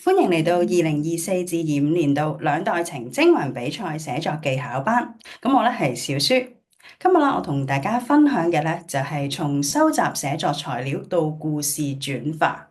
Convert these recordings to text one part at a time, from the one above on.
歡迎嚟到2024至25年度兩代情徵文比賽寫作技巧班。咁我咧係小舒。今日啦，我同大家分享嘅咧就係從收集寫作材料到故事轉化。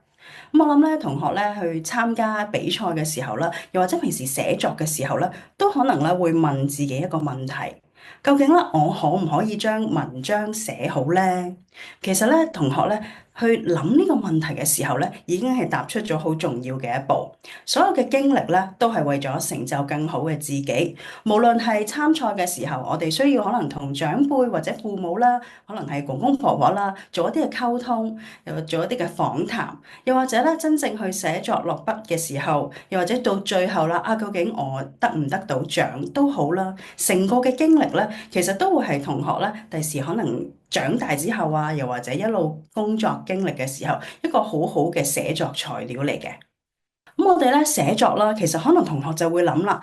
咁我諗咧，同學咧去參加比賽嘅時候啦，又或者平時寫作嘅時候咧，都可能咧會問自己一個問題：究竟咧我可唔可以將文章寫好咧？其實咧，同學咧去諗呢個問題嘅時候咧，已經係踏出咗好重要嘅一步。所有嘅經歷咧，都係為咗成就更好嘅自己。無論係參賽嘅時候，我哋需要可能同長輩或者父母啦，可能係公公婆婆啦，做一啲嘅溝通，又做一啲嘅訪談，又或者咧真正去寫作落筆嘅時候，又或者到最後啦，究竟我得唔得到獎都好啦，成個嘅經歷咧，其實都會係同學咧第時可能長大之後啊，又或者一路工作經歷嘅時候，一個好好嘅寫作材料嚟嘅。咁我哋咧寫作啦，其實可能同學就會諗啦，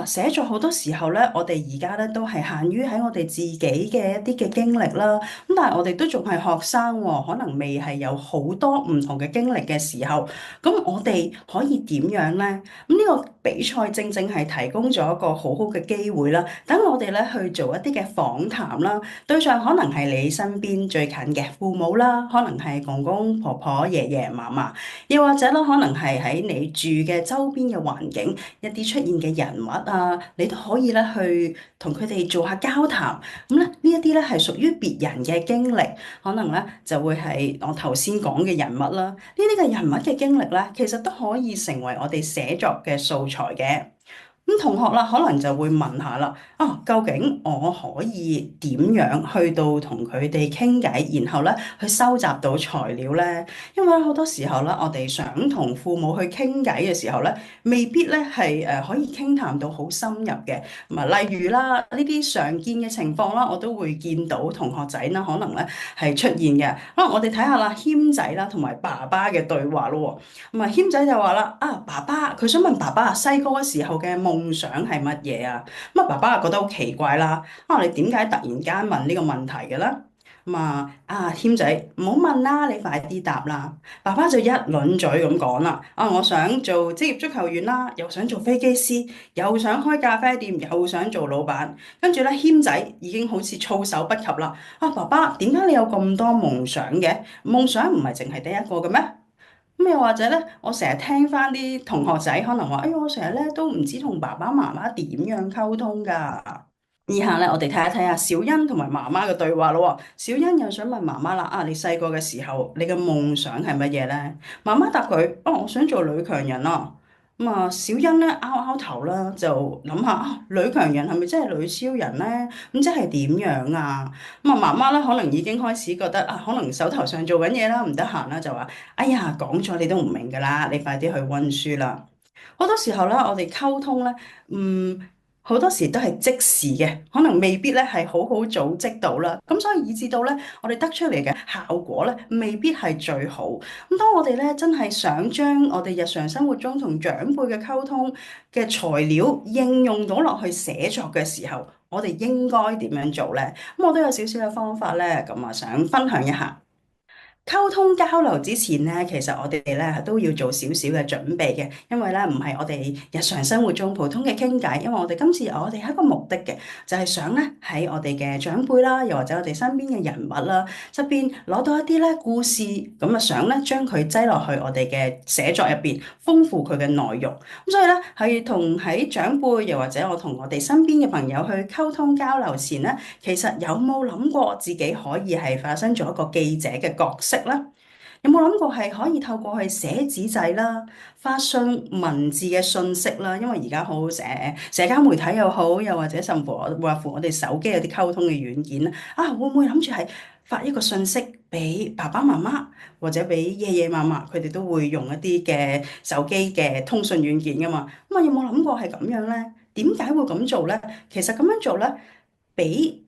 寫作好多時候咧，我哋而家咧都係限於喺我哋自己嘅一啲嘅經歷啦。咁但係我哋都仲係學生喎，可能未係有好多唔同嘅經歷嘅時候，咁我哋可以點樣咧？咁呢個比賽正正係提供咗一個好好嘅機會啦，等我哋咧去做一啲嘅訪談啦，對象可能係你身邊最近嘅父母啦，可能係公公婆婆、爺爺嫲嫲。又或者咧，可能係喺你住嘅周邊嘅環境，一啲出現嘅人物啊，你都可以咧去同佢哋做下交談。咁咧，呢一啲咧係屬於別人嘅經歷，可能咧就會係我頭先講嘅人物啦。呢啲嘅人物嘅經歷咧，其實都可以成為我哋寫作嘅素材嘅。咁同學啦，可能就會問下啦，究竟我可以點樣去到同佢哋傾偈，然後咧去收集到材料咧？因為好多時候咧，我哋想同父母去傾偈嘅時候咧，未必咧係可以傾談到好深入嘅。咁啊，例如啦，呢啲常見嘅情況啦，我都會見到同學仔啦，可能咧係出現嘅。可能我哋睇下啦，謙仔啦同埋爸爸嘅對話咯。咁啊，謙仔就話啦，爸爸，佢想問爸爸細個嘅時候嘅夢想係乜嘢啊？咁啊，爸爸啊覺得好奇怪啦，你點解突然間問呢個問題嘅咧？咁謙仔唔好問啦，你快啲答啦。爸爸就一輪嘴咁講啦，我想做職業足球員啦，又想做飛機師，又想開咖啡店，又想做老闆。跟住咧，謙仔已經好似措手不及啦。爸爸，點解你有咁多夢想嘅？夢想唔係淨係得一個嘅咩？咁又或者咧，我成日聽翻啲同學仔可能話，哎呀，我成日咧都唔知同爸爸媽媽點樣溝通㗎。以下咧，我哋睇一睇下小欣同埋媽媽嘅對話咯。小欣又想問媽媽啦，你細個嘅時候，你嘅夢想係乜嘢咧？媽媽答佢，我想做女強人啊。咁啊，小欣咧拗拗頭啦，就諗下女強人係咪真係女超人咧？咁即係點樣啊？咁啊，媽媽咧可能已經開始覺得可能手頭上做緊嘢啦，唔得閒啦，就話，哎呀，講咗你都唔明㗎啦，你快啲去溫書啦。好多時候咧，我哋溝通咧，好多時都係即時嘅，可能未必咧係好好組織到啦。咁所以以致到咧，我哋得出嚟嘅效果咧，未必係最好。咁當我哋咧真係想將我哋日常生活中同長輩嘅溝通嘅材料應用到落去寫作嘅時候，我哋應該點樣做咧？咁我都有少少嘅方法咧，咁啊想分享一下。溝通交流之前咧，其實我哋咧都要做少少嘅準備嘅，因為咧唔係我哋日常生活中普通嘅傾偈，因為我哋今次我哋係一個目的嘅，就係想咧喺我哋嘅長輩啦，又或者我哋身邊嘅人物啦側邊攞到一啲咧故事，咁啊想咧將佢擠落去我哋嘅寫作入邊，豐富佢嘅內容。咁所以咧係同喺長輩，又或者我同我哋身邊嘅朋友去溝通交流前咧，其實有冇諗過自己可以係發生咗一個記者嘅角色咧？有冇諗過係可以透過去寫紙仔啦、發信文字嘅信息啦？因為而家好社交媒體又好，又或者甚至乎我哋手機有啲溝通嘅軟件啦，會唔會諗住係發一個信息俾爸爸媽媽或者俾爺爺嫲嫲，佢哋都會用一啲嘅手機嘅通訊軟件噶嘛？咁有冇諗過係咁樣咧？點解會咁做咧？其實咁樣做咧，俾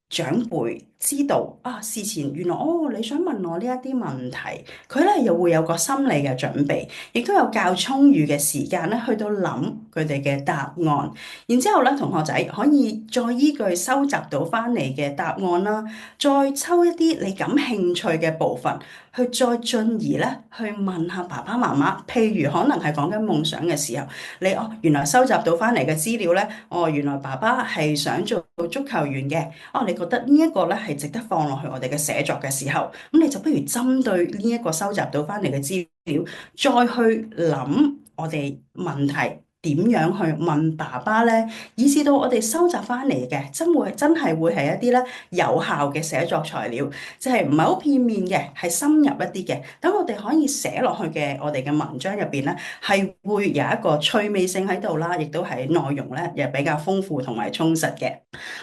長輩知道啊，事前原來你想問我呢一啲問題，佢咧又會有個心理嘅準備，亦都有較充裕嘅時間咧去到諗佢哋嘅答案。然之後咧，同學仔可以再依據收集到翻嚟嘅答案啦，再抽一啲你感興趣嘅部分，去再進而咧去問下爸爸媽媽。譬如可能係講緊夢想嘅時候，你原來收集到翻嚟嘅資料咧，原來爸爸係想做足球員嘅。你覺得呢一個咧係值得放落去我哋嘅寫作嘅時候，咁你就不如針對呢一個收集到翻嚟嘅資料，再去諗我哋問題點樣去問爸爸咧，以至到我哋收集翻嚟嘅真係會係一啲咧有效嘅寫作材料，即係唔係好片面嘅，係深入一啲嘅。等我哋可以寫落去嘅我哋嘅文章入邊咧，係會有一個趣味性喺度啦，亦都係內容咧又比較豐富同埋充實嘅。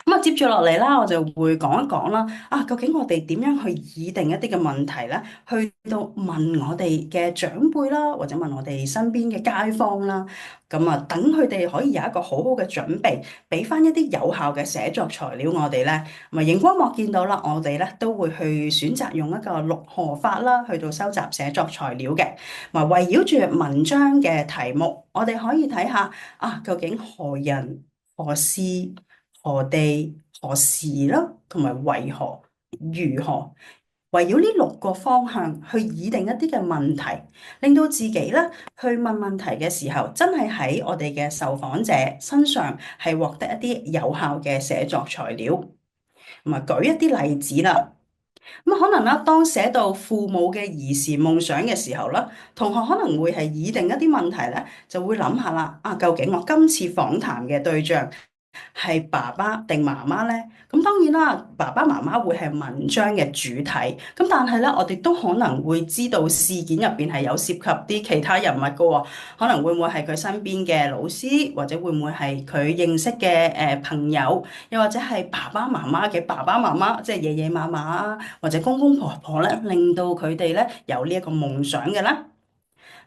咁啊，接住落嚟啦，我就會講一講啦。究竟我哋點樣去擬定一啲嘅問題咧？去到問我哋嘅長輩啦，或者問我哋身邊嘅街坊啦。咁啊，等佢哋可以有一個好好嘅準備，俾翻一啲有效嘅寫作材料我哋咧。咁啊，熒光幕見到啦，我哋咧都會去選擇用一個六何法啦，去到收集寫作材料嘅。咁圍繞住文章嘅題目，我哋可以睇下究竟何人、何事、何地、何時啦，同埋為何、如何，圍繞呢六個方向去擬定一啲嘅問題，令到自己咧去問問題嘅時候，真係喺我哋嘅受訪者身上係獲得一啲有效嘅寫作材料。咁啊，舉一啲例子啦。咁可能啦，當寫到父母嘅兒時夢想嘅時候啦，同學可能會係擬定一啲問題咧，就會諗下啦，究竟我今次訪談嘅對象係爸爸定媽媽咧？咁當然啦，爸爸媽媽會係文章嘅主體，咁但係咧，我哋都可能會知道事件入邊係有涉及啲其他人物噶喎，可能會唔會係佢身邊嘅老師，或者會唔會係佢認識嘅朋友，又或者係爸爸媽媽嘅爸爸媽媽，即係爺爺嫲嫲啊，或者公公婆婆咧，令到佢哋咧有呢一個夢想嘅啦。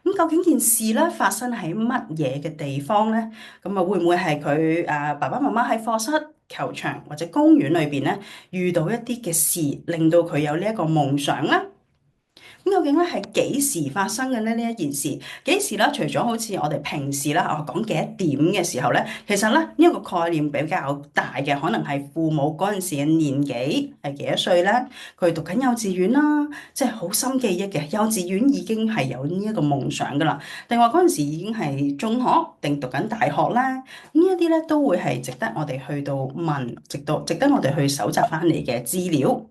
咁究竟件事咧發生喺乜嘢嘅地方咧？咁啊，會唔會係佢爸爸媽媽喺課室、球場或者公園裏邊咧遇到一啲嘅事，令到佢有呢一個夢想咧？咁究竟咧係幾時發生嘅咧？呢一件事幾時咧？除咗好似我哋平時啦，講幾多點嘅時候咧，其實咧呢一個概念比較大嘅，可能係父母嗰陣時嘅年紀係幾多歲咧？佢讀緊幼稚園啦，即係好深記憶嘅。幼稚園已經係有呢一個夢想噶啦，定話嗰陣時已經係中學定讀緊大學咧？呢一啲咧都會係值得我哋去到問，值得我哋去搜集翻嚟嘅資料。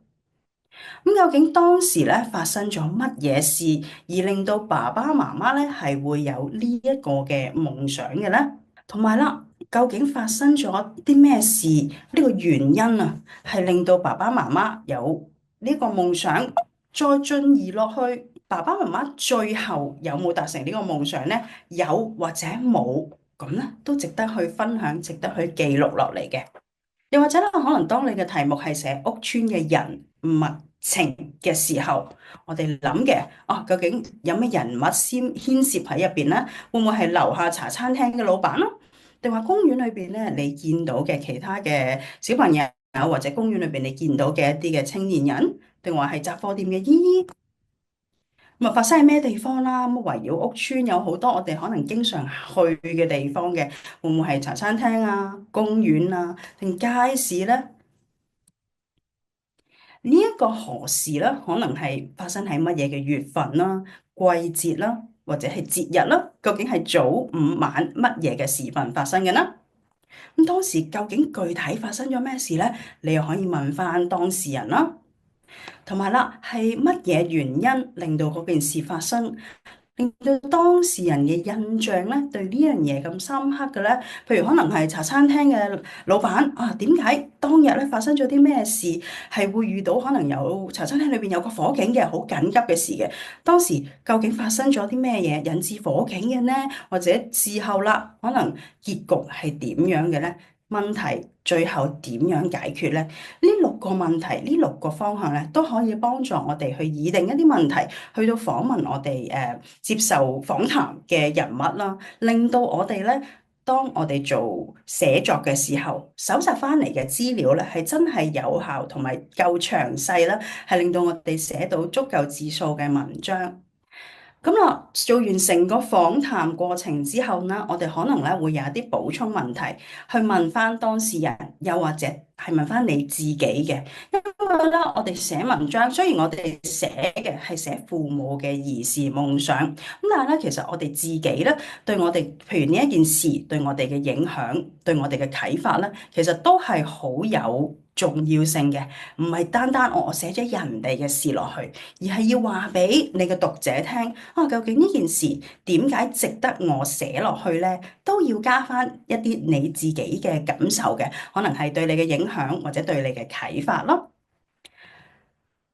咁究竟當時咧發生咗乜嘢事，而令到爸爸媽媽咧係會有呢一個嘅夢想嘅咧？同埋啦，究竟發生咗啲咩事？呢個原因啊，係令到爸爸媽媽有呢個夢想，再進而落去，爸爸媽媽最後有冇達成呢個夢想咧？有或者冇，咁咧都值得去分享，值得去記錄落嚟嘅。又或者咧，可能當你嘅題目係寫屋邨嘅人物情嘅時候，我哋諗嘅究竟有咩人物先牽涉喺入邊咧？會唔會係樓下茶餐廳嘅老闆咯？定話公園裏邊咧，你見到嘅其他嘅小朋友，或者公園裏邊你見到嘅一啲嘅青年人，定話係雜貨店嘅姨姨？咁啊，發生喺咩地方啦？咁圍繞屋邨有好多我哋可能經常去嘅地方嘅，會唔會係茶餐廳啊、公園啊，定街市咧？呢一個何時咧，可能係發生喺乜嘢嘅月份啦、季節啦，或者係節日啦？究竟係早、午、晚乜嘢嘅時分發生嘅呢？咁當時究竟具體發生咗咩事咧？你又可以問翻當事人啦。同埋啦，係乜嘢原因令到嗰件事發生？令到當事人嘅印象咧，對呢樣嘢咁深刻嘅咧，譬如可能係茶餐廳嘅老闆點解當日咧發生咗啲咩事，係會遇到可能有茶餐廳裏邊有個火警嘅好緊急嘅事嘅，當時究竟發生咗啲咩嘢引致火警嘅呢？或者事後啦，可能結局係點樣嘅咧？問題最後點樣解決咧？呢六個問題，呢六個方向咧，都可以幫助我哋去擬定一啲問題，去到訪問我哋接受訪談嘅人物啦，令到我哋咧當我哋做寫作嘅時候，搜集翻嚟嘅資料咧，係真係有效同埋夠詳細啦，係令到我哋寫到足夠字數嘅文章。咁啦，做完成個訪談過程之後呢，我哋可能咧會有一啲補充問題去問翻當事人，又或者係問翻你自己嘅。因為咧，我哋寫文章，雖然我哋寫嘅係寫父母嘅兒時夢想，咁但係咧，其實我哋自己咧，對我哋譬如呢一件事對我哋嘅影響，對我哋嘅啟發咧，其實都係好有重要性嘅，唔係單單我寫咗人哋嘅事落去，而係要話俾你嘅讀者聽，啊，究竟呢件事點解值得我寫落去咧？都要加翻一啲你自己嘅感受嘅，可能係對你嘅影響或者對你嘅啟發咯。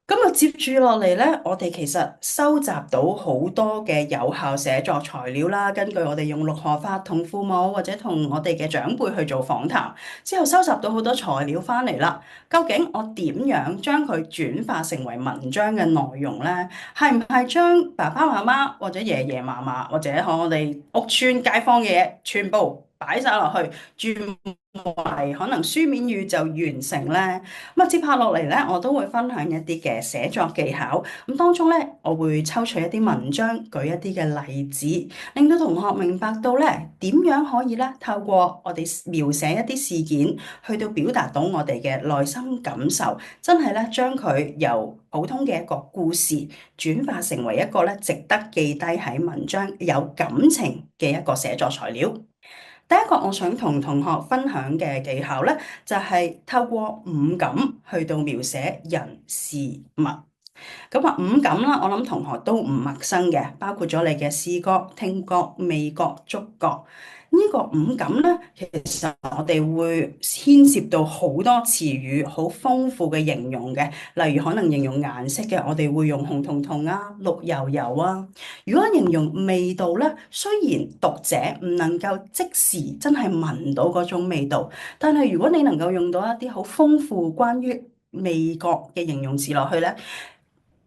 咁啊，接住落嚟咧，我哋其實收集到好多嘅有效寫作材料啦。根據我哋用六何法同父母或者同我哋嘅長輩去做訪談，之後收集到好多材料翻嚟啦。究竟我點樣將佢轉化成為文章嘅內容咧？係唔係將爸爸媽媽或者爺爺嫲嫲或者我哋屋村街坊嘅嘢全部擺晒落去，轉為可能書面語就完成咧？咁啊，接下落嚟咧，我都會分享一啲嘅寫作技巧。咁當中咧，我會抽取一啲文章，舉一啲嘅例子，令到同學明白到咧點樣可以咧透過我哋描寫一啲事件，去到表達到我哋嘅內心感受，真係咧將佢由普通嘅一個故事轉化成為一個咧值得記低喺文章有感情嘅一個寫作材料。第一個我想同同學分享嘅技巧咧，就係透過五感去到描寫人事物。咁啊，五感啦，我諗同學都唔陌生嘅，包括咗你嘅視覺、聽覺、味覺、觸覺。呢個五感咧，其實我哋會牽涉到好多詞語，好豐富嘅形容嘅。例如可能形容顏色嘅，我哋會用紅彤彤啊、綠油油啊。如果形容味道咧，雖然讀者唔能夠即時真係聞到嗰種味道，但係如果你能夠用到一啲好豐富關於味覺嘅形容詞落去咧，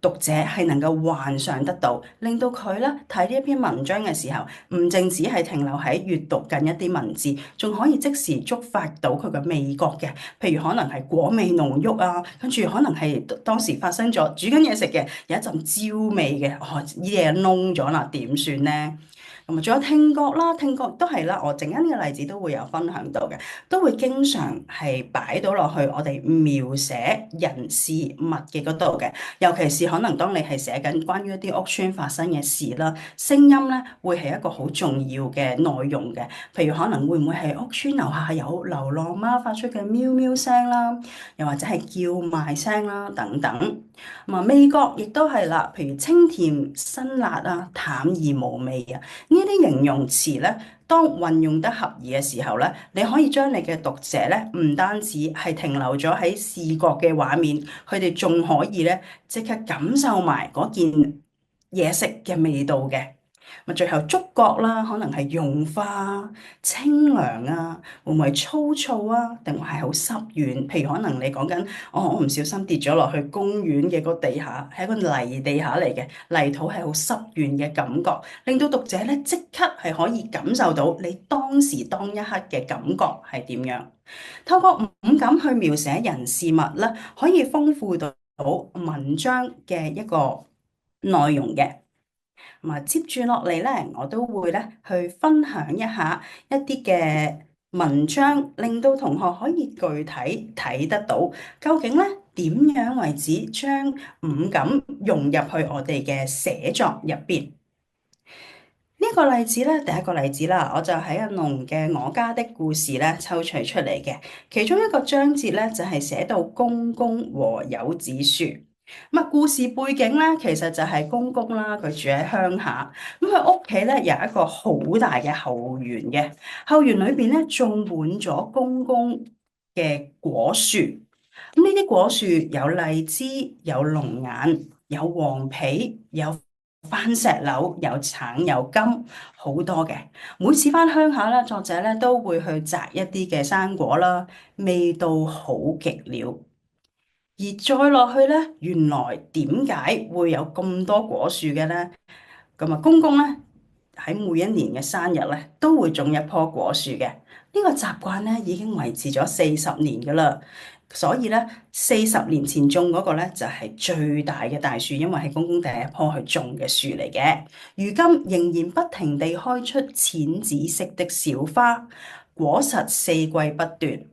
讀者係能夠幻想得到，令到佢咧睇呢一篇文章嘅時候，唔淨止係停留喺閱讀緊一啲文字，仲可以即時觸發到佢嘅味覺嘅。譬如可能係果味濃郁啊，跟住可能係當時發生咗煮緊嘢食嘅，有一陣焦味嘅，哦，呢嘢燶咗啦，點算咧？咁啊，仲有聽覺啦，聽覺都係啦，我陣間呢個例子都會有分享到嘅，都會經常係擺到落去我哋描寫人事物嘅嗰度嘅，尤其是可能當你係寫緊關於一啲屋邨發生嘅事啦，聲音咧會係一個好重要嘅內容嘅，譬如可能會唔會係屋邨樓下有流浪貓發出嘅喵喵聲啦，又或者係叫賣聲啦等等。咁啊，味覺亦都係啦，譬如清甜、辛辣啊、淡而無味啊。呢啲形容詞咧，當運用得合宜嘅時候咧，你可以將你嘅讀者咧，唔單止係停留咗喺視覺嘅畫面，佢哋仲可以咧即刻感受埋嗰件嘢食嘅味道嘅。咪最後觸覺啦，可能係融化、清涼啊，會唔會粗糙啊？定係好濕軟？譬如可能你講緊，哦，我唔小心跌咗落去公園嘅個地下，係一個泥地下嚟嘅，泥土係好濕軟嘅感覺，令到讀者咧即刻係可以感受到你當時當一刻嘅感覺係點樣。透過五感去描寫人事物咧，可以豐富到文章嘅一個內容嘅。咁啊，接住落嚟咧，我都會咧去分享一下一啲嘅文章，令到同學可以具體睇得到，究竟咧點樣為止將五感融入去我哋嘅寫作入邊。呢個例子咧，第一個例子啦，我就喺阿龍嘅《我家的故事》咧抽取出嚟嘅，其中一個章節咧就係寫到公公和有子樹。咁啊，故事背景咧，其實就係公公啦，佢住喺鄉下，咁佢屋企咧有一個好大嘅後園嘅，後園裏邊咧種滿咗公公嘅果樹。咁呢啲果樹有荔枝、有龍眼、有黃皮、有番石榴、有橙、有柑，好多嘅。每次翻鄉下咧，作者咧都會去摘一啲嘅生果啦，味道好極了。而再落去咧，原來點解會有咁多果樹嘅咧？咁啊，公公咧喺每一年嘅生日咧，都會種一棵果樹嘅。呢個習慣咧已經維持咗40年㗎啦。所以咧，40年前種嗰個咧就係最大嘅大樹，因為係公公第一棵去種嘅樹嚟嘅。如今仍然不停地開出淺紫色的小花，果實四季不斷。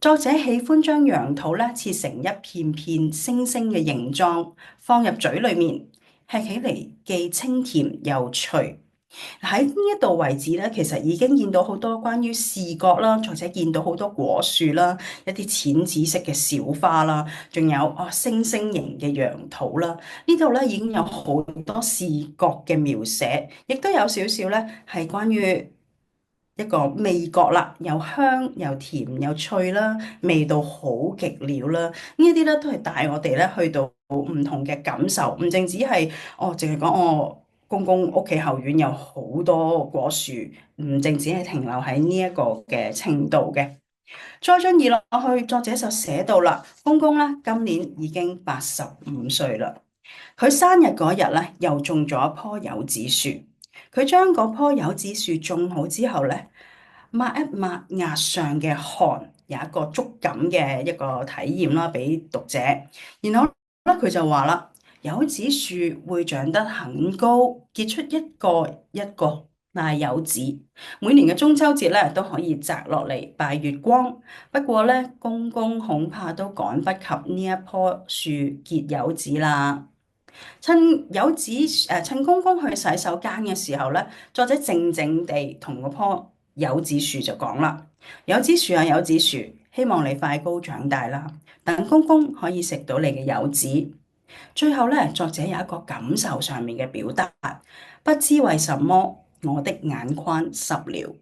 作者喜歡將楊桃咧切成一片片星星嘅形狀，放入嘴裏面，吃起嚟既清甜又脆。喺呢一度為止咧，其實已經見到好多關於視覺啦，作者見到好多果樹啦，一啲淺紫色嘅小花啦，仲有星星形嘅楊桃啦。呢度咧已經有好多視覺嘅描寫，亦都有少少咧係關於一個味覺啦，又香又甜又脆啦，味道好極了啦。呢一啲咧都係帶我哋咧去到唔同嘅感受，唔淨止係淨係講公公屋企後院有好多果樹，唔淨止係停留喺呢一個嘅程度嘅。再進而落去，作者就寫到啦，公公咧今年已經85歲啦。佢生日嗰日咧，又種咗一棵柚子樹。佢將嗰棵柚子樹種好之後咧，抹一抹額上嘅汗，有一個觸感嘅一個體驗啦，俾讀者。然後咧，佢就話啦，柚子樹會長得很高，結出一個一個大柚子。每年嘅中秋節咧，都可以摘落嚟拜月光。不過咧，公公恐怕都趕不及呢一棵樹結柚子啦。趁公公去洗手間嘅時候咧，作者靜靜地同嗰棵柚子樹就講啦：柚子樹啊，柚子樹，希望你快高長大啦，等公公可以食到你嘅柚子。最後咧，作者有一個感受上面嘅表達，不知為什麼我的眼眶濕了。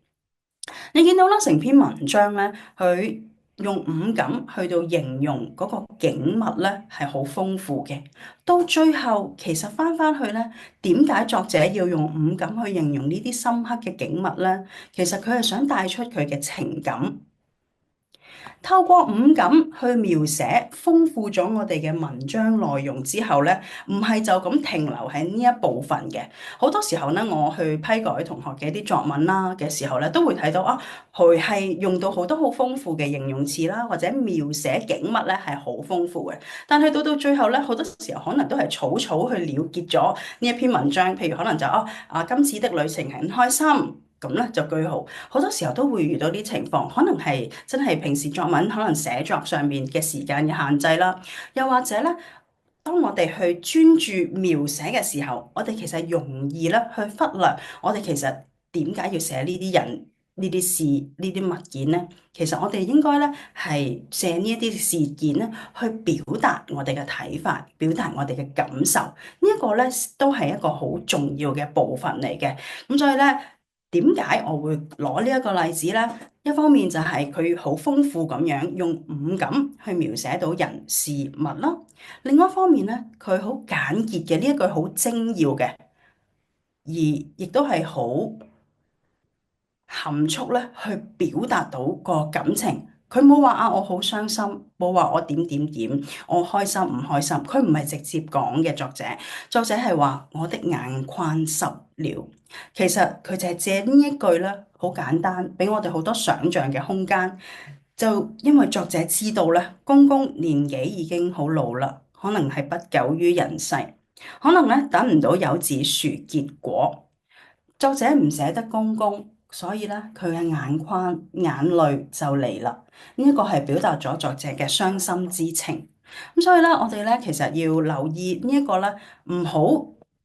你見到啦，成篇文章咧，佢用五感去到形容嗰個景物咧，係好豐富嘅。到最後，其實翻翻去咧，點解作者要用五感去形容呢啲深刻嘅景物咧？其實佢係想帶出佢嘅情感。透過五感去描寫，豐富咗我哋嘅文章內容之後咧，唔係就咁停留喺呢一部分嘅。好多時候咧，我去批改同學嘅一啲作文啦嘅時候咧，都會睇到佢係用到好多好豐富嘅形容詞啦，或者描寫景物咧係好豐富嘅。但係到最後咧，好多時候可能都係草草去了結咗呢一篇文章。譬如可能就今次的旅程很開心。咁咧就句號，好多時候都會遇到啲情況，可能係真係平時作文可能寫作上面嘅時間嘅限制啦，又或者咧，當我哋去專注描寫嘅時候，我哋其實容易咧去忽略我哋其實點解要寫呢啲人、呢啲事、呢啲物件咧？其實我哋應該咧係借呢一啲事件咧去表達我哋嘅睇法，表達我哋嘅感受，呢一個咧都係一個好重要嘅部分嚟嘅。咁所以咧。點解我會攞呢一個例子呢？一方面就係佢好豐富咁樣用五感去描寫到人事物啦。另外一方面咧，佢好簡潔嘅呢一句好精要嘅，而亦都係好含蓄咧去表達到個感情。佢冇話我好傷心，冇話我點點點，我開心唔開心。佢唔係直接講嘅，作者係話我的眼眶濕了。其實佢就係借呢一句咧，好簡單，俾我哋好多想像嘅空間。就因為作者知道咧，公公年紀已經好老啦，可能係不久於人世，可能咧等唔到柚子樹結果。作者唔捨得公公，所以咧佢嘅眼眶眼淚就嚟啦。呢一個係表達咗作者嘅傷心之情。咁所以咧，我哋咧其實要留意呢一個咧，唔好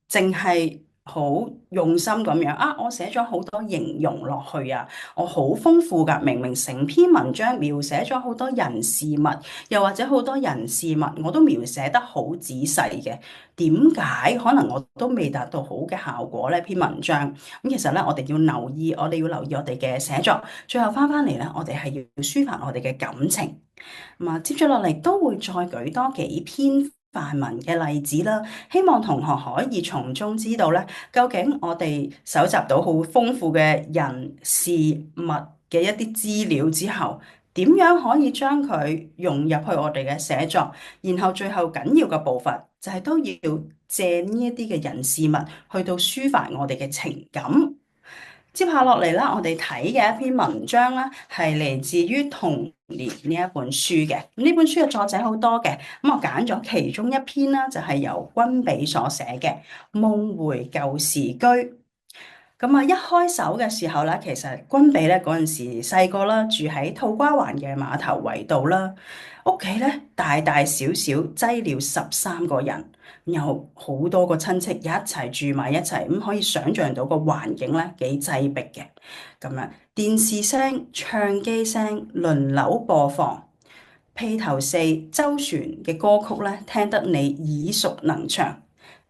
淨係好用心咁樣我寫咗好多形容落去啊，我好豐富㗎。明明成篇文章描寫咗好多人事物，又或者好多人事物我都描寫得好仔細嘅，點解可能我都未達到好嘅效果呢？篇文章咁其實咧，我哋要留意，我哋嘅寫作，最後翻嚟咧，我哋係要抒發我哋嘅感情。接住落嚟都會再舉多幾篇範文嘅例子啦，希望同學可以從中知道咧，究竟我哋搜集到好豐富嘅人事物嘅一啲資料之後，點樣可以將佢融入去我哋嘅寫作，然後最後緊要嘅部分就係都要借呢一啲嘅人事物去到抒發我哋嘅情感。接下落嚟啦，我哋睇嘅一篇文章啦，係嚟自於童年呢一本書嘅。呢本書嘅作者好多嘅，咁我揀咗其中一篇啦，就係由君比所寫嘅《夢回舊時居》。咁啊，一開手嘅時候咧，其實君比咧嗰陣時細個啦，住喺土瓜灣嘅碼頭圍道啦，屋企咧大大小小擠了13個人，有好多個親戚一齊住埋一齊，咁可以想像到個環境咧幾擠迫嘅。咁樣電視聲、唱機聲輪流播放，披頭四周旋嘅歌曲咧，聽得你耳熟能詳。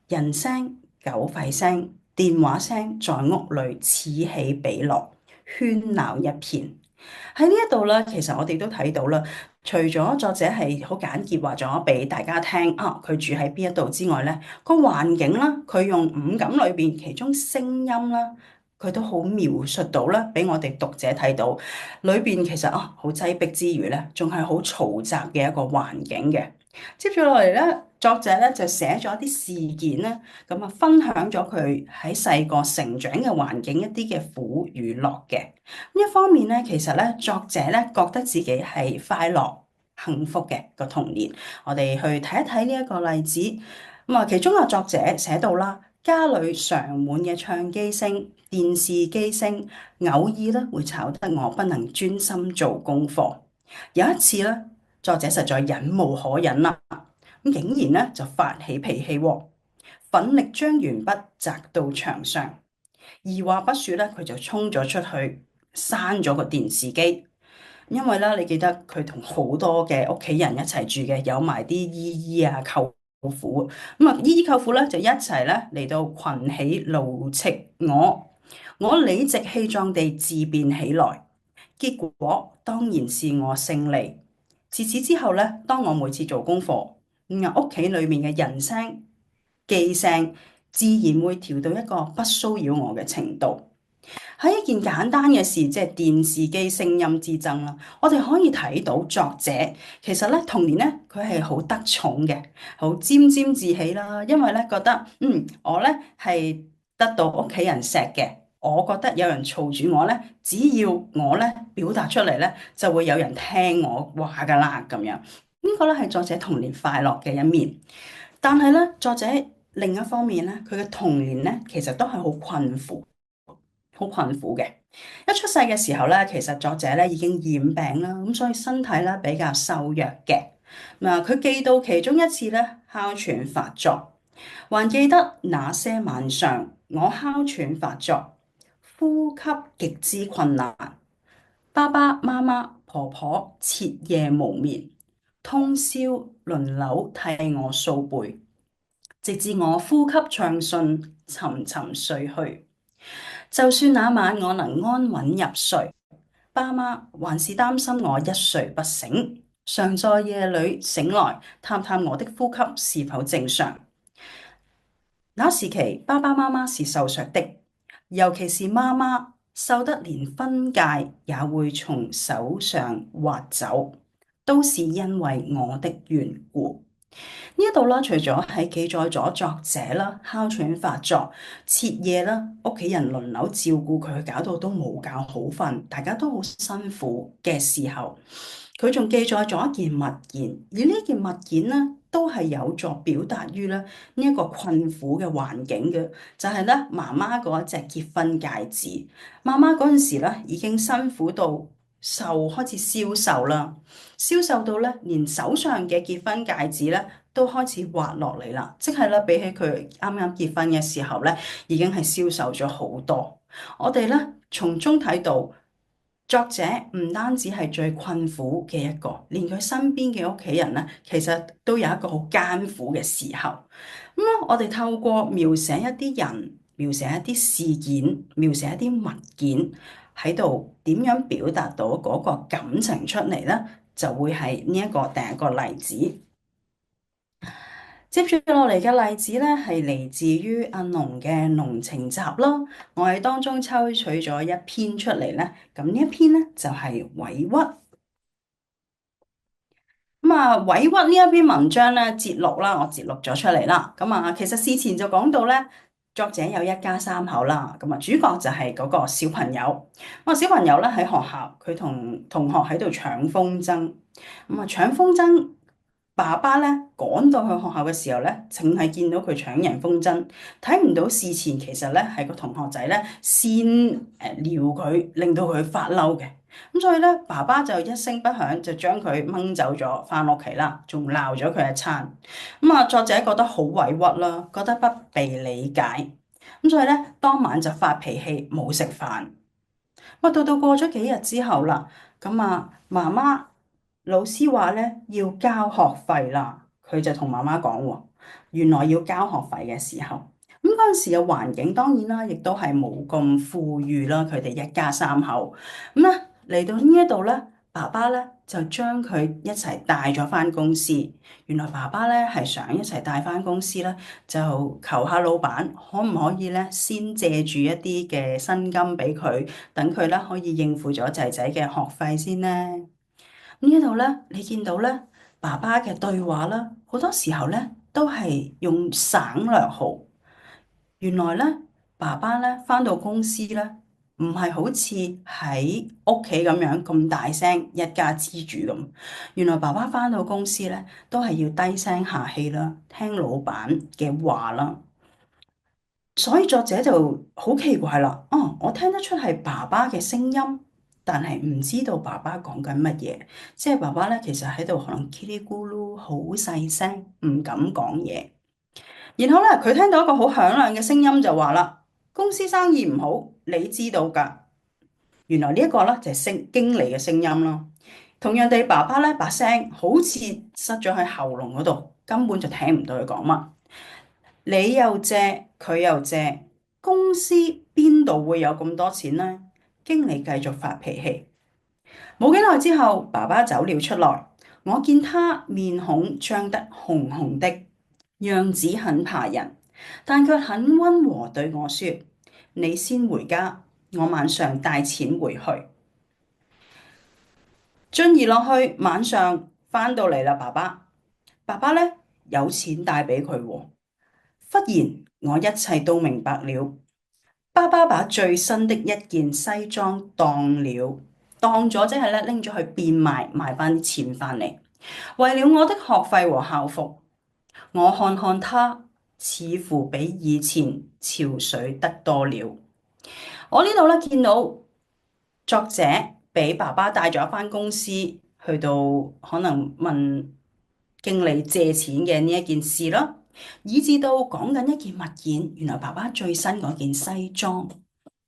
人聲、狗吠聲、電話聲在屋裏此起彼落，喧鬧一片。喺呢一度咧，其實我哋都睇到啦。除咗作者係好簡潔話咗俾大家聽啊，佢住喺邊一度之外咧，個環境啦，佢用五感裏邊其中聲音啦，佢都好描述到啦，俾我哋讀者睇到裏邊其實啊好擠迫之餘咧，仲係好嘈雜嘅一個環境嘅。接住落嚟咧，作者咧就寫咗一啲事件咧，咁啊分享咗佢喺細個成長嘅環境一啲嘅苦與樂嘅。一方面咧，其實咧作者咧覺得自己係快樂幸福嘅個童年。我哋去睇一睇呢一個例子。咁啊，其中個作者寫到啦，家裏常滿嘅唱機聲、電視機聲，偶爾咧會吵得我不能專心做功課。有一次咧，作者實在忍無可忍啦，咁竟然咧就發起脾氣喎，奮力將鉛筆擲到牆上，二話不說咧，佢就衝咗出去閂咗個電視機。因為咧，你記得佢同好多嘅屋企人一齊住嘅，有埋啲姨姨啊、舅父，咁啊，姨姨舅父咧就一齊咧嚟到群起怒斥我理直氣壯地自辯起來，結果當然是我勝利。自此之後咧，當我每次做功課，屋企裏面嘅人聲、機聲，自然會調到一個不騷擾我嘅程度。喺一件簡單嘅事，即係電視機聲音之爭啦，我哋可以睇到作者其實咧童年咧佢係好得寵嘅，好沾沾自喜啦，因為咧覺得我咧係得到屋企人錫嘅，我覺得有人嘈住我咧，只要我咧表達出嚟咧，就會有人聽我話噶啦咁樣。呢個咧係作者童年快樂嘅一面，但係咧作者另一方面咧，佢嘅童年咧其實都係好困苦。好困苦嘅，一出世嘅時候咧，其實作者咧已經染病啦，咁所以身體咧比較瘦弱嘅。嗱，佢記到其中一次咧哮喘發作，還記得那些晚上我哮喘發作，呼吸極之困難，爸爸媽媽婆婆徹夜無眠，通宵輪流替我掃背，直至我呼吸暢順，沉沉睡去。就算那晚我能安穩入睡，爸媽還是擔心我一睡不醒，常在夜裏醒來探探我的呼吸是否正常。那時期爸爸媽媽是瘦削的，尤其是媽媽瘦得連婚戒也會從手上滑走，都是因為我的緣故。呢一度啦，除咗係記載咗作者啦哮喘發作徹夜啦，屋企人輪流照顧佢，搞到都冇覺好瞓，大家都好辛苦嘅時候，佢仲記載咗一件物件，而呢件物件呢，都係有助表達於咧呢一個困苦嘅環境嘅，就係咧媽媽嗰隻結婚戒指，媽媽嗰陣時咧已經辛苦到開始消瘦啦，消瘦到咧連手上嘅結婚戒指咧都開始滑落嚟啦，即係咧比起佢啱啱結婚嘅時候咧，已經係消瘦咗好多。我哋咧從中睇到作者唔單止係最困苦嘅一個，連佢身邊嘅屋企人咧，其實都有一個好艱苦嘅時候。咁我哋透過描寫一啲人，描寫一啲事件，描寫一啲物件喺度點樣表達到嗰個感情出嚟咧，就會係呢一個第一個例子。接住落嚟嘅例子咧，係嚟自於阿農嘅《濃情集》啦。我喺當中抽取咗一篇出嚟咧，咁呢一篇咧就係委屈。委屈呢一篇文章咧，節錄啦，我節錄咗出嚟啦。其實事前就講到咧，作者有一家三口啦。主角就係嗰個小朋友。小朋友咧喺學校，佢同同學喺度搶風箏。搶風箏，爸爸咧趕到去學校嘅時候咧，淨係見到佢搶人風箏，睇唔到事前其實咧係個同學仔咧先撩佢，令到佢發嬲嘅。所以咧，爸爸就一聲不響就將佢掹走咗，翻屋企啦，仲鬧咗佢一餐。作者覺得好委屈啦，覺得不被理解。所以咧，當晚就發脾氣，冇食飯。到過咗幾日之後啦，媽媽老師話咧要交學費啦，佢就同媽媽講喎，原來要交學費嘅時候，嗰陣時嘅環境當然啦，亦都係冇咁富裕啦，佢哋一家三口嚟到呢一度咧，爸爸咧就將佢一齊帶咗翻公司。原來爸爸咧係想一齊帶翻公司咧，就求下老闆可唔可以咧先借住一啲嘅薪金俾佢，等佢咧可以應付咗仔仔嘅學費先咧。呢一度咧，你見到咧爸爸嘅對話啦，好多時候咧都係用省略號。原來咧，爸爸咧返到公司咧，唔係好似喺屋企咁樣咁大聲一家之主咁。原來爸爸返到公司咧，都係要低聲下氣啦，聽老闆嘅話啦。所以作者就好奇怪啦，我聽得出係爸爸嘅聲音，但係唔知道爸爸講緊乜嘢。即係爸爸咧，其實喺度可能嘰哩咕嚕，好細聲，唔敢講嘢。然後咧，佢聽到一個好響亮嘅聲音就話啦：公司生意唔好，你知道㗎。原來呢一個咧就係經理嘅聲音咯。同樣地，爸爸咧把聲好似塞咗喺喉嚨嗰度，根本就聽唔到佢講乜。你又借，佢又借，公司邊度會有咁多錢呢？經理繼續發脾氣。冇幾耐之後，爸爸走了出來，我見他面孔漲得紅紅的。樣子很怕人，但卻很溫和對我說：你先回家，我晚上帶錢回去。進而落去，晚上返到嚟啦，爸爸呢，有錢帶俾佢喎。忽然我一切都明白了，爸爸把最新的一件西裝當咗即係咧拎咗去變賣，賣翻啲錢翻嚟，為了我的學費和校服。我看看他，似乎比以前憔悴得多了。我呢度咧見到作者俾爸爸帶咗返公司，去到可能問經理借錢嘅呢一件事啦，以至到講緊一件物件，原來爸爸最新嗰件西裝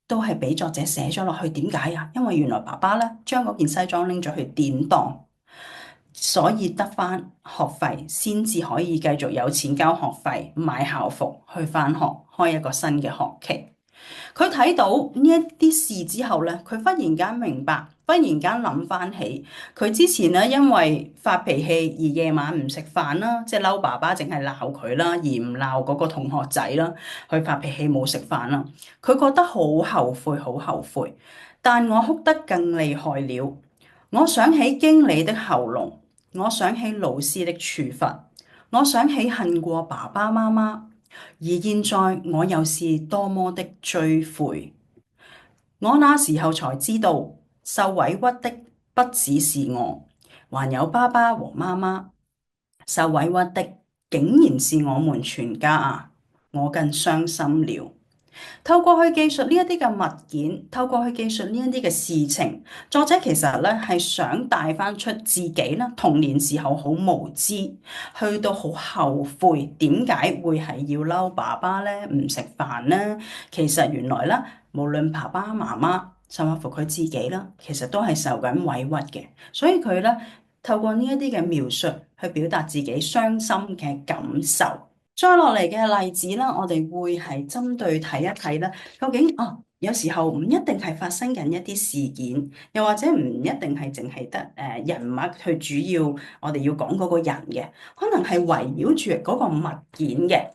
都係俾作者寫咗落去。點解啊？因為原來爸爸咧將嗰件西裝拎咗去典當。所以得返學費，先至可以繼續有錢交學費、買校服、去返學、開一個新嘅學期。佢睇到呢一啲事之後咧，佢忽然間明白，忽然間諗翻起佢之前咧，因為發脾氣而夜晚唔食飯啦，即係嬲爸爸，淨係鬧佢啦，而唔鬧嗰個同學仔啦。佢發脾氣冇食飯啦，佢覺得好後悔，好後悔。但我哭得更厲害了，我想起經理的喉嚨。我想起老師的處罰，我想起恨過爸爸媽媽，而現在我又是多麼的追悔。我那時候才知道，受委屈的不只是我，還有爸爸和媽媽。受委屈的竟然是我們全家啊！我更傷心了。透過去記述呢一啲嘅物件，透過去記述呢一啲嘅事情，作者其實咧係想帶翻出自己啦，童年時候好無知，去到好後悔，點解會係要嬲爸爸咧？唔食飯咧？其實原來咧，無論爸爸媽媽，甚至乎佢自己啦，其實都係受緊委屈嘅，所以佢咧透過呢一啲嘅描述去表達自己傷心嘅感受。再落嚟嘅例子啦，我哋會係針對睇一睇啦，究竟有時候唔一定係發生緊一啲事件，又或者唔一定係淨係得人物去主要，我哋要講嗰個人嘅，可能係圍繞住嗰個物件嘅。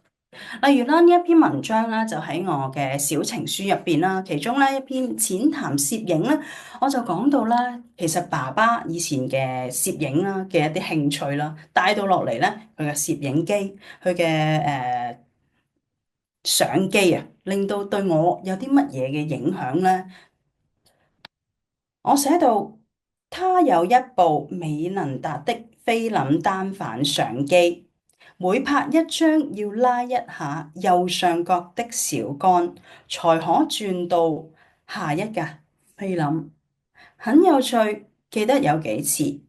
例如啦，呢一篇文章咧就喺我嘅小情書入邊啦，其中咧一篇淺談攝影咧，我就講到啦，其實爸爸以前嘅攝影啦嘅一啲興趣啦，帶到落嚟咧，佢嘅攝影機，佢嘅相機啊，令到對我有啲乜嘢嘅影響咧？我寫到，他有一部美能達的菲林單反相機，每拍一張要拉一下右上角的小杆，才可轉到下一格菲林。很有趣，記得有幾次，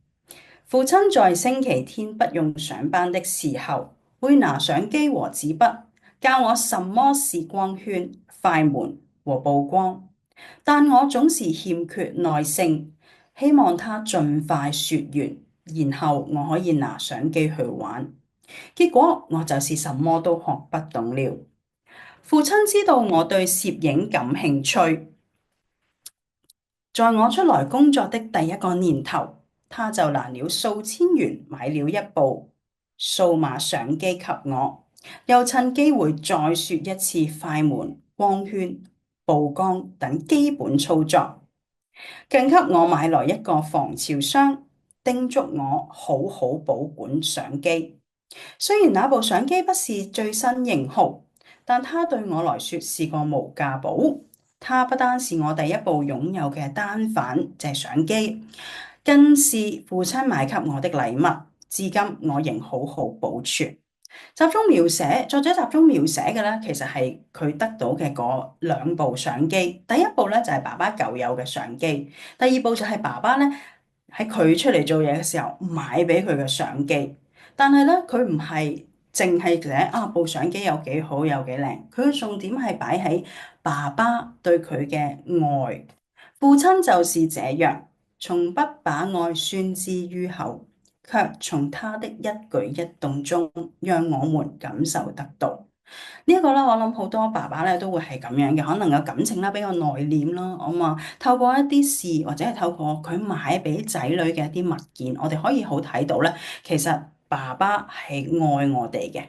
父親在星期天不用上班的時候，會拿相機和紙筆教我什麼是光圈、快門和曝光。但我總是欠缺耐性，希望他盡快說完，然後我可以拿相機去玩。結果我就是什麼都學不懂了。父親知道我對攝影感興趣，在我出來工作的第一個年頭，他就拿了數千元買了一部數碼相機給我，又趁機會再說一次快門、光圈、曝光等基本操作。更給我買來一個防潮箱，叮囑我好好保管相機。雖然那部相機不是最新型號，但它對我來說是個無價寶。它不單是我第一部擁有嘅單反相機，更是父親買給我的禮物，至今我仍好好保存。作者集中描寫嘅咧，其實係佢得到嘅嗰兩部相機。第一部咧就係爸爸舊有嘅相機，第二部就係爸爸咧喺佢出嚟做嘢嘅時候買俾佢嘅相機。但係咧，佢唔係淨係寫啊部相機有幾好有幾靚，佢嘅重點係擺喺爸爸對佢嘅愛。父親就是這樣，從不把愛宣之於口，卻從他的一舉一動中，讓我們感受得到。呢一個咧，我諗好多爸爸咧都會係咁樣嘅，可能有感情啦，比較內斂啦，咁啊，透過一啲事或者係透過佢買俾仔女嘅一啲物件，我哋可以好睇到咧，其實爸爸係愛我哋嘅。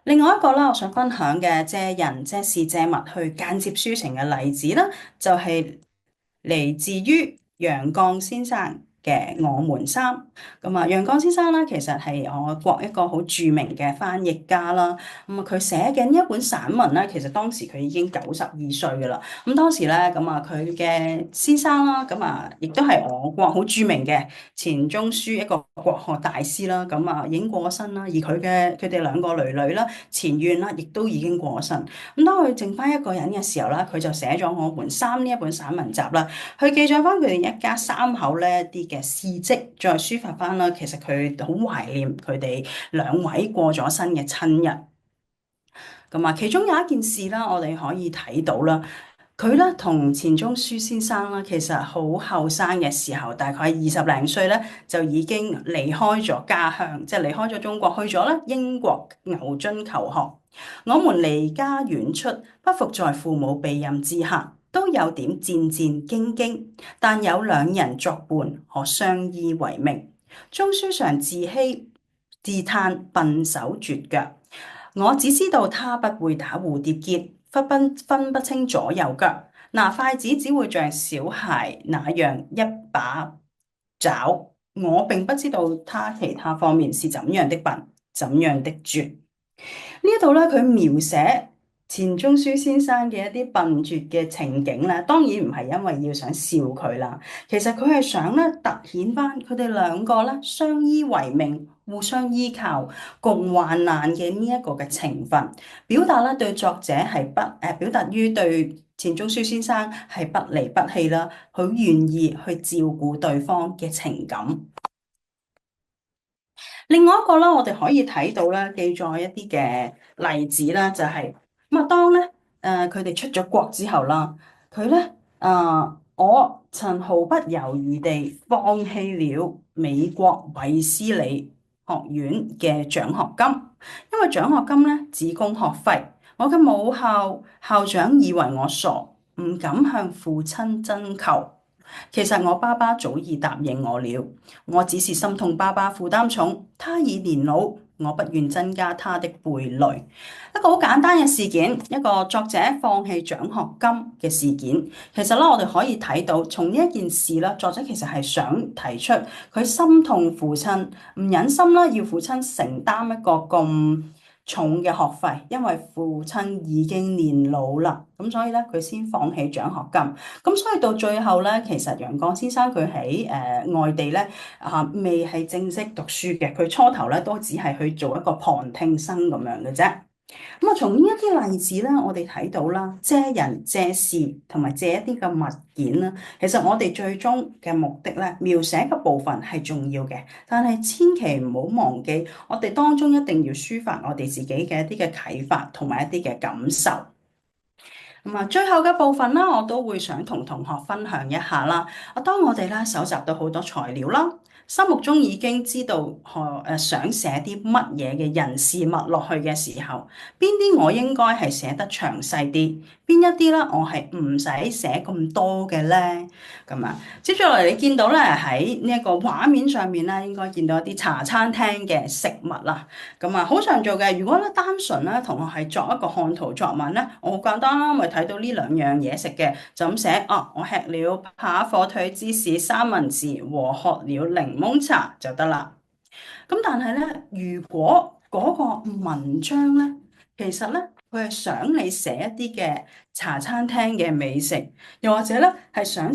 另外一個啦，我想分享嘅借人借事借物去間接抒情嘅例子啦，就係嚟自於楊絳先生嘅《我們三》。咁啊，楊絳先生咧，其實係我國一個好著名嘅翻譯家啦。咁啊，佢寫嘅呢一本散文咧，其實當時佢已經92歲噶啦。咁當時咧，咁啊，佢嘅先生啦，咁啊，亦都係我國好著名嘅錢鍾書一個國學大師啦。咁啊，已經過咗身啦。而佢哋兩個女女啦，錢縣啦，亦都已經過咗身。咁當佢剩翻一個人嘅時候啦，佢就寫咗《我們三》呢一本散文集啦，去記載翻佢哋一家三口咧一啲嘅事蹟，再抒發翻啦。其實佢好懷念佢哋兩位過咗身嘅親人。咁啊，其中有一件事啦，我哋可以睇到啦。佢咧同錢鍾書先生啦，其實好後生嘅時候，大概20零歲咧，就已經離開咗家鄉，即係離開咗中國，去咗咧英國牛津求學。我們離家遠出，不服在父母庇蔭之下，都有點戰戰兢兢，但有兩人作伴，可相依為命。鍾書常自欺自嘆笨手拙腳。我只知道他不會打蝴蝶結，分不清左右腳，拿筷子只會像小孩那樣一把抓。我並不知道他其他方面是怎樣的笨，怎樣的拙。呢一度咧，佢描寫錢鍾書先生嘅一啲笨拙嘅情景咧，當然唔係因為要想笑佢啦，其實佢係想咧突顯翻佢哋兩個咧相依為命、互相依靠、共患難嘅呢一個嘅情分，表達咧對作者係表達於對錢鍾書先生係不離不棄啦，佢願意去照顧對方嘅情感。另外一個啦，我哋可以睇到咧，記載一啲嘅例子啦，就係咁啊。當咧佢哋出咗國之後啦，佢咧我曾毫不猶豫地放棄了美國衛斯理學院嘅獎學金，因為獎學金咧只供學費。我嘅母校校長以為我傻，唔敢向父親徵求。其實我爸爸早已答應我了，我只是心痛爸爸負擔重，他已年老，我不願增加他的負累。一個好簡單嘅事件，一個作者放棄獎學金嘅事件。其實咧，我哋可以睇到，從呢一件事咧，作者其實係想提出佢心痛父親，唔忍心啦，要父親承擔一個咁重嘅學費，因為父親已經年老啦，咁所以咧佢先放棄獎學金。咁所以到最後咧，其實楊絳先生佢喺外地咧未係正式讀書嘅，佢初頭咧都只係去做一個旁聽生咁樣嘅啫。咁啊，從呢一啲例子咧，我哋睇到啦，借人借事同埋借一啲嘅物件啦，其實我哋最終嘅目的咧，描寫嘅部分係重要嘅，但係千祈唔好忘記，我哋當中一定要抒發我哋自己嘅一啲嘅啟發同埋一啲嘅感受。咁啊，最後嘅部分啦，我都會想同同學分享一下啦。當我哋咧搜集到好多材料啦，心目中已經知道想寫啲乜嘢嘅人事物落去嘅時候，邊啲我應該係寫得詳細啲，邊一啲咧我係唔使寫咁多嘅咧？咁啊，接住落嚟你見到咧喺呢一個畫面上面咧，應該見到一啲茶餐廳嘅食物啦。咁啊，好常做嘅。如果咧單純咧同學係作一個看圖作文咧，我好簡單啦，咪睇到呢兩樣嘢食嘅，就咁寫哦。我吃了扒火腿芝士三文治和喝了檸檬茶就得啦。咁但係咧，如果嗰個文章咧，其實咧佢係想你寫一啲嘅茶餐廳嘅美食，又或者咧係想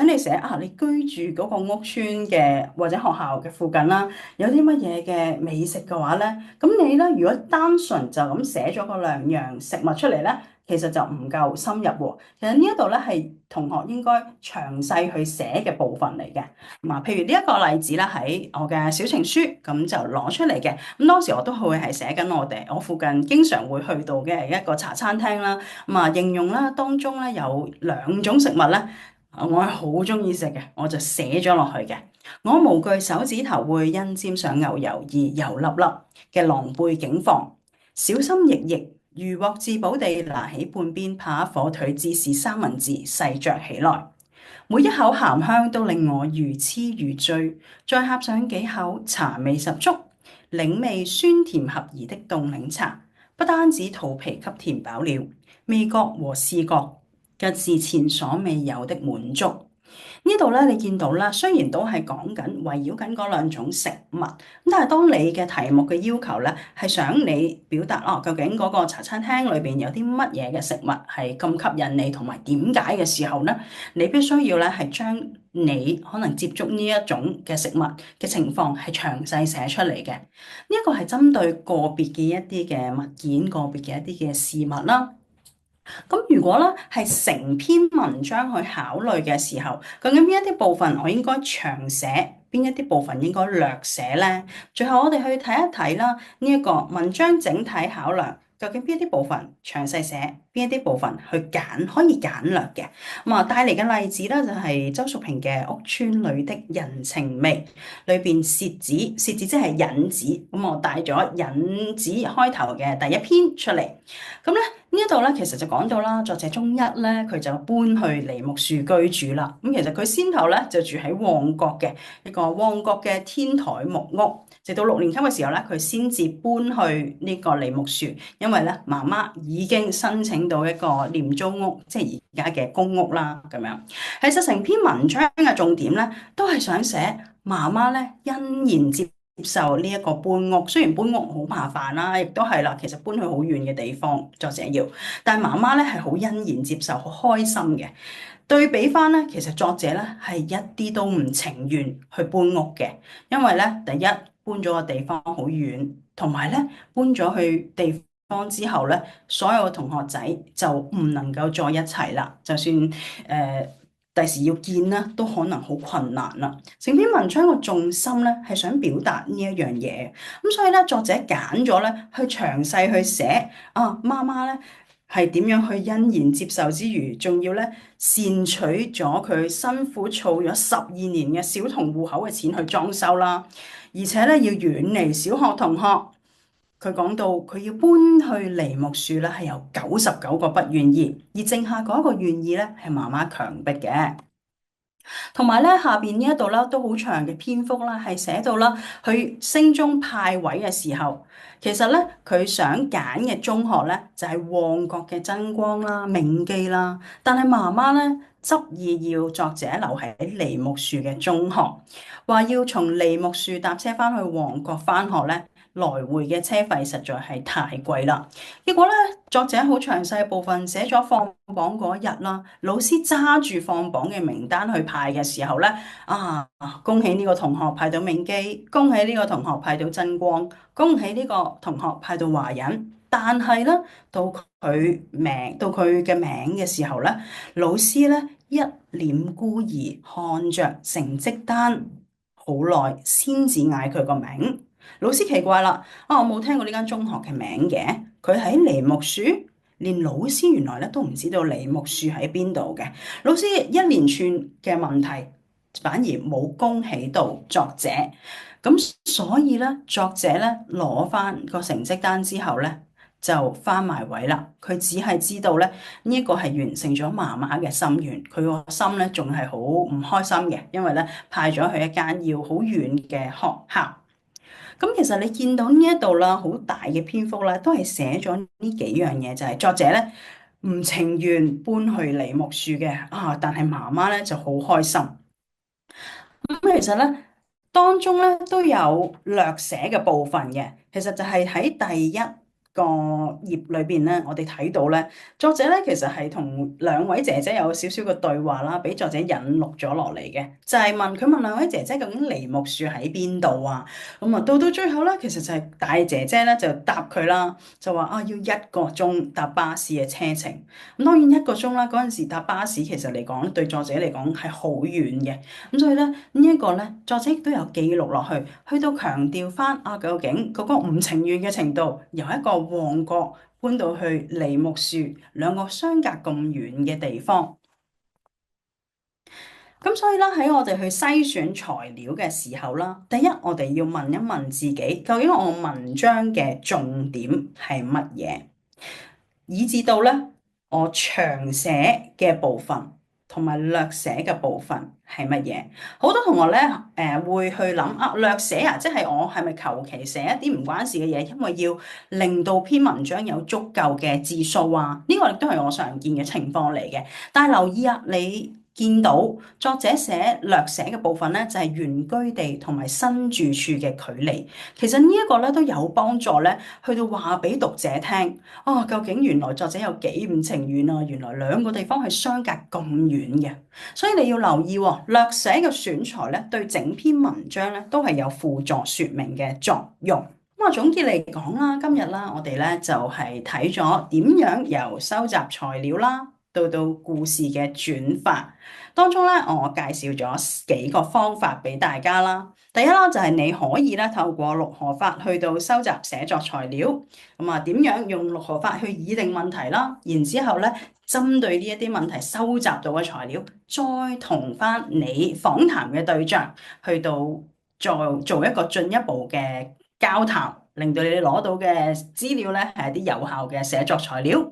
你寫啊，你居住嗰個屋村嘅或者學校嘅附近啦，有啲乜嘢嘅美食嘅話咧，咁你咧如果單純就咁寫咗嗰兩樣食物出嚟咧，其實就唔夠深入喎。其實呢一度咧係同學應該詳細去寫嘅部分嚟嘅。譬如呢一個例子啦，喺我嘅小情書咁就攞出嚟嘅。咁當時我都會係寫緊我附近經常會去到嘅一個茶餐廳啦。形容啦當中咧有兩種食物咧，我係好中意食嘅，我就寫咗落去嘅。我無懼手指頭會因沾上牛油而油粒粒嘅狼狽境況，小心翼翼。如獲至寶地拿起半邊扒火腿芝士三文治細嚼起來，每一口鹹香都令我如痴如醉，再合上幾口茶味十足、檸味酸甜合宜的凍檸茶，不單止肚皮給填飽了，味覺和視覺更是前所未有的滿足。呢度咧，你見到啦，雖然都係講緊圍繞緊嗰兩種食物，咁但係當你嘅題目嘅要求咧，係想你表達究竟嗰個茶餐廳裏邊有啲乜嘢嘅食物係咁吸引你，同埋點解嘅時候咧，你必須要咧係將你可能接觸呢一種嘅食物嘅情況係詳細寫出嚟嘅。呢一個係針對個別嘅一啲嘅物件、個別嘅一啲嘅事物啦。咁如果咧係成篇文章去考慮嘅時候，究竟邊一啲部分我應該長寫，邊一啲部分應該略寫咧？最後我哋去睇一睇啦，呢一個文章整體考量，究竟邊一啲部分詳細寫，邊一啲部分去揀，可以簡略嘅。帶嚟嘅例子咧就係周淑萍嘅《屋村裏的人情味》裏邊舌子，舌子即係引子，咁我帶咗引子開頭嘅第一篇出嚟。咁咧呢一度咧其實就講到啦，作者中一咧佢就搬去梨木樹居住啦。咁其實佢先頭咧就住喺旺角嘅一個旺角嘅天台木屋。直到6年級嘅時候咧，佢先至搬去呢個梨木樹，因為咧媽媽已經申請到一個廉租屋，即係而家嘅公屋啦咁樣。其實成篇文章嘅重點咧，都係想寫媽媽咧欣然接受呢一個搬屋。雖然搬屋好麻煩啦，亦都係啦，其實搬去好遠嘅地方，作者要，但係媽媽咧係好欣然接受，好開心嘅。對比翻咧，其實作者咧係一啲都唔情願去搬屋嘅，因為咧第一，搬咗個地方好遠，同埋咧搬咗去地方之後咧，所有嘅同學仔就唔能夠再一齊啦。就算第時要見啦，都可能好困難啦。成篇文章個重心咧係想表達呢一樣嘢，咁所以咧作者揀咗咧去詳細去寫媽媽咧係點樣去欣然接受之餘，仲要咧善取咗佢辛苦儲咗12年嘅小童戶口嘅錢去裝修啦。而且咧要遠離小學同學，佢講到佢要搬去梨木樹咧，係有99個不願意，而剩下嗰一個願意咧係媽媽強迫嘅。同埋咧，下邊呢一度啦，都好長嘅篇幅啦，係寫到啦，佢升中派位嘅時候，其實咧佢想揀嘅中學咧就係旺角嘅真光啦、明基啦，但係媽媽咧執意要作者留喺梨木樹嘅中學，話要從梨木樹搭車翻去旺角翻學咧，來回嘅車費實在係太貴啦。結果咧，作者好詳細部分寫咗放榜嗰日啦，老師揸住放榜嘅名單去派嘅時候咧，啊，恭喜呢個同學派到明基，恭喜呢個同學派到真光，恭喜呢個同學派到華仁。但係咧，到佢嘅名嘅時候咧，老師咧一臉孤疑，看着成績單好耐，先至嗌佢個名。老師奇怪啦，啊，我冇聽過呢間中學嘅名嘅，佢喺梨木樹，連老師原來咧都唔知道梨木樹喺邊度嘅。老師一連串嘅問題，反而冇恭喜到作者。咁所以咧，作者咧攞翻個成績單之後咧，就翻埋位啦。佢只係知道咧呢一個係完成咗媽媽嘅心願，佢個心咧仲係好唔開心嘅，因為咧派咗去一間要好遠嘅學校。咁其實你見到呢一度啦，好大嘅篇幅咧，都係寫咗呢幾樣嘢，就係作者咧唔情願搬去梨木樹嘅啊，但係媽媽咧就好開心。咁其實咧當中咧都有略寫嘅部分嘅，其實就係喺第一個頁裏邊咧，我哋睇到咧，作者咧其實係同兩位姐姐有少少嘅對話啦，俾作者引錄咗落嚟嘅，就係問兩位姐姐究竟梨木樹喺邊度啊？咁啊，到最後咧，其實就係大姐姐咧就答佢啦，就話啊要一個鐘搭巴士嘅車程。咁當然一個鐘啦，嗰陣時搭巴士其實嚟講對作者嚟講係好遠嘅。咁所以咧呢一個咧，作者亦都有記錄落去，去到強調翻啊究竟嗰個唔情願嘅程度，由一個旺角搬到去梨木樹，兩個相隔咁遠嘅地方。咁所以咧喺我哋去篩選材料嘅時候啦，第一我哋要問一問自己，究竟我文章嘅重點係乜嘢，以至到咧我長寫嘅部分同埋略寫嘅部分係乜嘢？好多同學咧會去諗啊，略寫啊，即係我係咪求其寫一啲唔關事嘅嘢，因為要令到篇文章有足夠嘅字數啊？呢個亦都係我常見嘅情況嚟嘅。但係留意啊，你見到作者寫略寫嘅部分咧，就係原居地同埋新住處嘅距離。其實呢一個咧都有幫助咧，去到話俾讀者聽，哦，究竟原來作者有幾唔情願啊？原來兩個地方係相隔咁遠嘅，所以你要留意喎，略寫嘅選材咧，對整篇文章咧都係有輔助說明嘅作用。咁啊，總結嚟講啦，今日啦，我哋咧就係睇咗點樣由收集材料啦，到故事嘅轉化當中咧，我介紹咗幾個方法俾大家啦。第一啦，就係你可以咧透過六何法去到收集寫作材料。咁啊，點樣用六何法去擬定問題啦？然之後咧，針對呢一啲問題收集到嘅材料，再同翻你訪談嘅對象去到再做一個進一步嘅交談，令到你哋攞到嘅資料咧係一啲有效嘅寫作材料。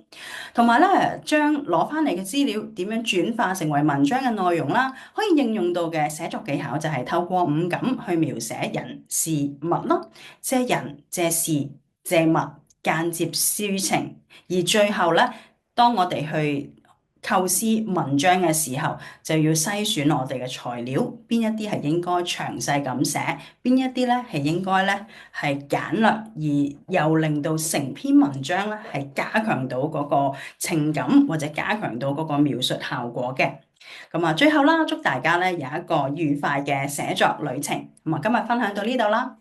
同埋咧，將攞翻嚟嘅資料點樣轉化成為文章嘅內容啦，可以應用到嘅寫作技巧就係透過五感去描寫人事物咯，借人借事借物間接抒情，而最後咧，當我哋去構思文章嘅時候，就要篩選我哋嘅材料，邊一啲係應該詳細咁寫，邊一啲咧係應該咧係簡略，而又令到成篇文章咧係加強到嗰個情感或者加強到嗰個描述效果嘅。咁啊，最後啦，祝大家咧有一個愉快嘅寫作旅程。咁啊，今日分享到呢度啦。